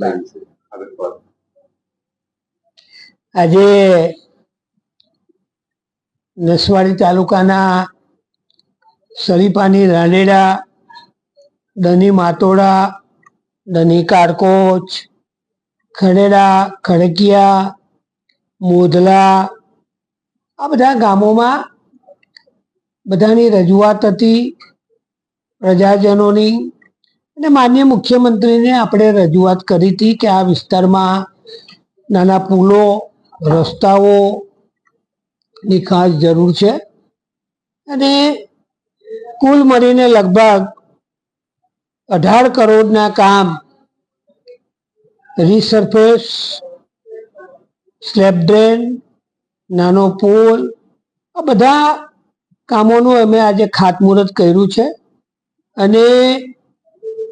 Plan છે આગળ પર? આજે નસવાડી તાલુકાના સરીપાની રાંદેડા, દની માતોડા, દની કારકોચ, ખરેડા, ખડકિયા, મોધલા, આ બધા ગામોમાં બધાની રજૂઆત હતી પ્રજાજનોની, અને માનનીય મુખ્યમંત્રીને આપણે રજૂઆત કરી હતી કે આ વિસ્તારમાં નાના પુલો, રસ્તાઓની ખાસ જરૂર છે. અને કુલ મળીને લગભગ 18 કરોડના કામ રીસરફેસ, સ્લેબ ડ્રેન, નાનો પુલ, આ બધા કામોનું અમે આજે ખાતમુહૂર્ત કર્યું છે. અને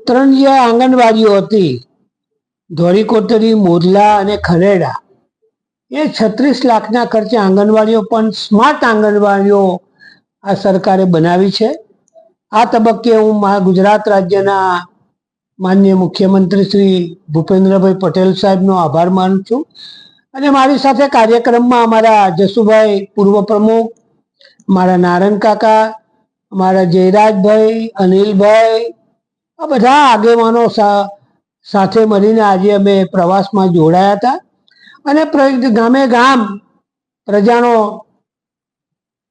3 જે આંગણવાડીઓ હતી, ધોળીકોટરી, મોદલા અને ખરેડા, એ 36 લાખના ખર્ચે આંગણવાડીઓ પણ સ્માર્ટ આંગણવાડીઓ આ સરકારે બનાવી છે. આ તબક્કે હું ગુજરાત રાજ્યના માનનીય મુખ્યમંત્રી શ્રી ભૂપેન્દ્રભાઈ પટેલ સાહેબનો આભાર માનું છું. અને મારી સાથે કાર્યક્રમમાં અમારા જસુભાઈ પૂર્વ પ્રમુખ, મારા નારાયણ કાકા, મારા જયરાજભાઈ, અનિલભાઈ, આ બધા આગેવાનો સાથે મળીને આજે અમે પ્રવાસમાં જોડાયા હતા. અને ગામે ગામ પ્રજાનો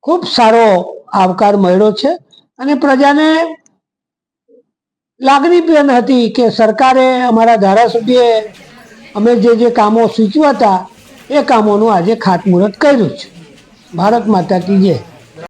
ખૂબ સારો આવકાર મળ્યો છે. અને પ્રજાને લાગણીપ્રેમ હતી કે સરકારે, અમારા ધારાસભ્યએ અમે જે કામો સૂચવ્યા હતા એ કામોનું આજે ખાતમુહૂર્ત કર્યું છે. ભારત માતા કી જય.